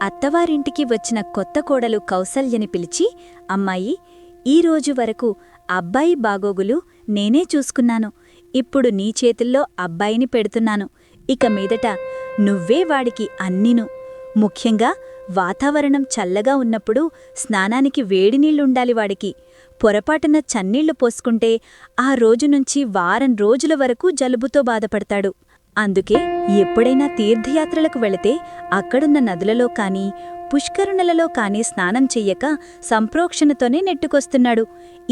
అత్తవారింటికి వచ్చిన కొత్త కోడలు కౌసల్యని పిలిచి, అమ్మాయి, ఈరోజు వరకు అబ్బాయి బాగోగులు నేనే చూసుకున్నాను. ఇప్పుడు నీ చేతుల్లో అబ్బాయిని పెడుతున్నాను. ఇక మీదట నువ్వే వాడికి అన్నీను. ముఖ్యంగా వాతావరణం చల్లగా ఉన్నప్పుడు స్నానానికి వేడినీళ్లుండాలి వాడికి. పొరపాటున చన్నీళ్లు పోసుకుంటే ఆ రోజునుంచి వారం రోజుల వరకు జలుబుతో బాధపడతాడు. అందుకే ఎప్పుడైనా తీర్థయాత్రలకు వెళితే అక్కడున్న నదులలో కానీ పుష్కరుణలలో కానీ స్నానం చెయ్యక సంప్రోక్షణతోనే నెట్టుకొస్తున్నాడు.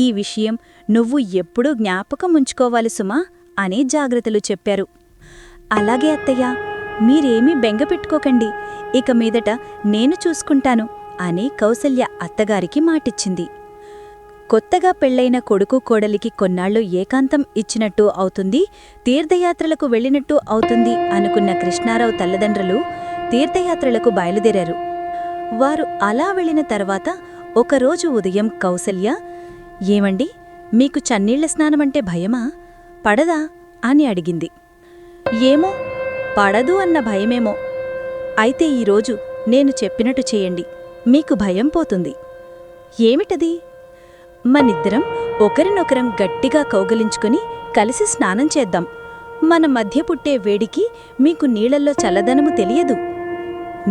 ఈ విషయం నువ్వు ఎప్పుడూ జ్ఞాపకం ఉంచుకోవాలి సుమా అని జాగ్రత్తలు చెప్పారు. అలాగే అత్తయ్యా, మీరేమీ బెంగపెట్టుకోకండి. ఇక మీదట నేను చూసుకుంటాను అని కౌసల్య అత్తగారికి మాటిచ్చింది. కొత్తగా పెళ్లైన కొడుకు కోడలికి కొన్నాళ్లు ఏకాంతం ఇచ్చినట్టు అవుతుంది, తీర్థయాత్రలకు వెళ్ళినట్టు అవుతుంది అనుకున్న కృష్ణారావు తల్లిదండ్రులు తీర్థయాత్రలకు బయలుదేరారు. వారు అలా వెళ్ళిన తర్వాత ఒకరోజు ఉదయం కౌసల్య, ఏమండి, మీకు చన్నీళ్ల స్నానమంటే భయమా, పడదా అని అడిగింది. ఏమో, పడదు అన్న భయమేమో. అయితే ఈరోజు నేను చెప్పినట్టు చేయండి, మీకు భయం పోతుంది. ఏమిటది? మనిద్దరం ఒకరినొకరం గట్టిగా కౌగలించుకుని కలిసి స్నానం చేద్దాం. మన మధ్య పుట్టే వేడికి మీకు నీళ్లల్లో చల్లదనము తెలియదు.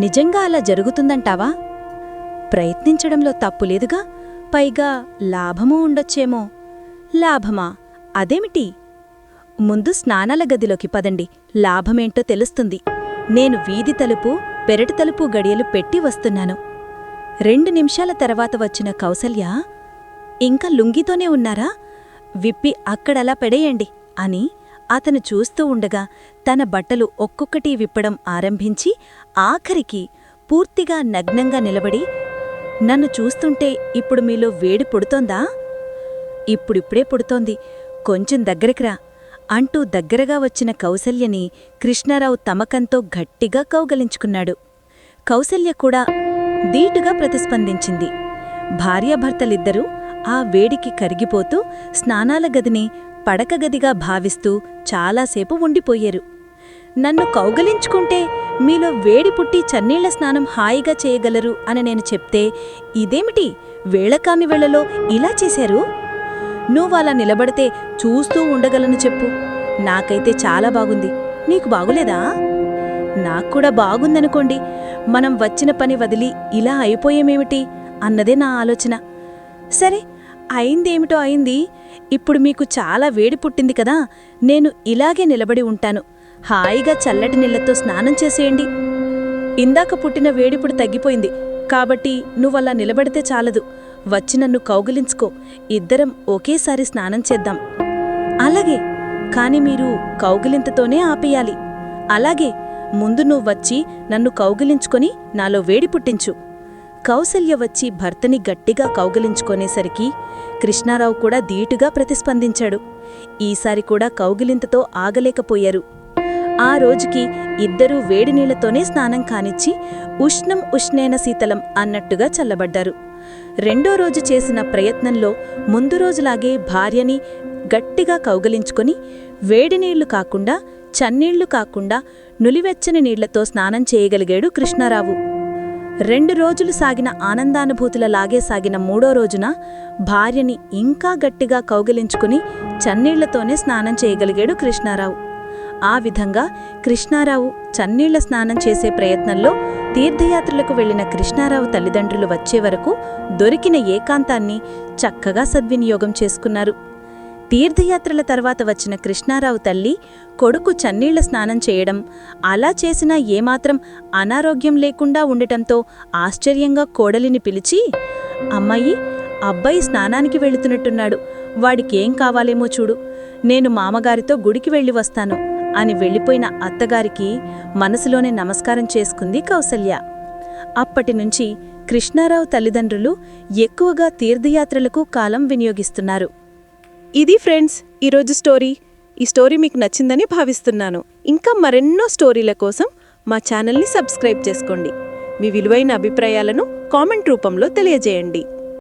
నిజంగా అలా జరుగుతుందంటావా? ప్రయత్నించడంలో తప్పులేదుగా. పైగా లాభమూ ఉండొచ్చేమో. లాభమా? అదేమిటి? ముందు స్నానాల గదిలోకి పదండి, లాభమేంటో తెలుస్తుంది. నేను వీధి తలుపు, పెరటి తలుపు గడియలు పెట్టి వస్తున్నాను. 2 నిమిషాల తర్వాత వచ్చిన కౌసల్య, ఇంకా లుంగితోనే ఉన్నారా? విప్పి అక్కడలా పెడేయండి అని అతను చూస్తూ ఉండగా తన బట్టలు ఒక్కొక్కటి విప్పడం ఆరంభించి ఆఖరికి పూర్తిగా నగ్నంగా నిలబడి, నన్ను చూస్తుంటే ఇప్పుడు మీలో వేడి పుడుతోందా? ఇప్పుడిప్పుడే పుడుతోంది, కొంచెం దగ్గరకిరా అంటూ దగ్గరగా వచ్చిన కౌసల్యని కృష్ణారావు తమకంతో గట్టిగా కౌగలించుకున్నాడు. కౌసల్య కూడా ధీటుగా ప్రతిస్పందించింది. భార్యాభర్తలిద్దరూ ఆ వేడికి కరిగిపోతూ స్నానాల గదిని పడకగదిగా భావిస్తూ చాలాసేపు ఉండిపోయారు. నన్ను కౌగలించుకుంటే మీలో వేడి పుట్టి చన్నీళ్ల స్నానం హాయిగా చేయగలరు అని నేను చెప్తే, ఇదేమిటి వేళకాని వేళలో ఇలా చేశారు? నువ్వలా నిలబడితే చూస్తూ ఉండగలను చెప్పు. నాకైతే చాలా బాగుంది, నీకు బాగులేదా? నాక్కూడా బాగుందనుకోండి. మనం వచ్చిన పని వదిలి ఇలా అయిపోయేమేమిటి అన్నదే నా ఆలోచన. సరే, అయిందేమిటో అయింది. ఇప్పుడు మీకు చాలా వేడి పుట్టింది కదా, నేను ఇలాగే నిలబడి ఉంటాను. హాయిగా చల్లటి నీళ్లతో స్నానం చేసేయండి. ఇందాక పుట్టిన వేడిప్పుడు తగ్గిపోయింది కాబట్టి నువ్వలా నిలబడితే చాలదు. వచ్చి నన్ను కౌగిలించుకో, ఇద్దరం ఒకేసారి స్నానం చేద్దాం. అలాగే, కాని మీరు కౌగిలింతతోనే ఆపేయాలి. అలాగే, ముందు నువ్వొచ్చి నన్ను కౌగిలించుకొని నాలో వేడి పుట్టించు. కౌసల్య వచ్చి భర్తని గట్టిగా కౌగిలించుకొనేసరికి కృష్ణారావు కూడా ధీటుగా ప్రతిస్పందించాడు. ఈసారి కూడా కౌగిలింతతో ఆగలేకపోయారు. ఆ రోజుకి ఇద్దరూ వేడినీళ్లతోనే స్నానం కానిచ్చి ఉష్ణం ఉష్ణేన శీతలం అన్నట్టుగా చల్లబడ్డారు. రెండో రోజు చేసిన ప్రయత్నంలో ముందు రోజులాగే భార్యని గట్టిగా కౌగలించుకొని వేడినీళ్లు కాకుండా, చన్నీళ్లు కాకుండా నులివెచ్చని నీళ్లతో స్నానం చేయగలిగాడు కృష్ణారావు. 2 రోజులు సాగిన ఆనందానుభూతులలాగే సాగిన 3వ రోజున భార్యని ఇంకా గట్టిగా కౌగిలించుకుని చన్నీళ్లతోనే స్నానం చేయగలిగాడు కృష్ణారావు. ఆ విధంగా కృష్ణారావు చన్నీళ్ల స్నానం చేసే ప్రయత్నంలో తీర్థయాత్రలకు వెళ్లిన కృష్ణారావు తల్లిదండ్రులు వచ్చే వరకు దొరికిన ఏకాంతాన్ని చక్కగా సద్వినియోగం చేసుకున్నారు. తీర్థయాత్రల తర్వాత వచ్చిన కృష్ణారావు తల్లి కొడుకు చన్నీళ్ల స్నానం చేయడం, అలా చేసినా ఏమాత్రం అనారోగ్యం లేకుండా ఉండటంతో ఆశ్చర్యంగా కోడలిని పిలిచి, అమ్మాయి, అబ్బాయి స్నానానికి వెళుతున్నట్టున్నాడు, వాడికేం కావాలేమో చూడు, నేను మామగారితో గుడికి వెళ్ళి వస్తాను అని వెళ్ళిపోయిన అత్తగారికి మనసులోనే నమస్కారం చేసుకుంది కౌసల్య. అప్పటినుంచి కృష్ణారావు తల్లిదండ్రులు ఎక్కువగా తీర్థయాత్రలకు కాలం వినియోగిస్తున్నారు. ఇది ఫ్రెండ్స్, ఈరోజు స్టోరీ. ఈ స్టోరీ మీకు నచ్చిందని భావిస్తున్నాను. ఇంకా మరెన్నో స్టోరీల కోసం మా ఛానల్ని సబ్స్క్రైబ్ చేసుకోండి. మీ విలువైన అభిప్రాయాలను కామెంట్ రూపంలో తెలియజేయండి.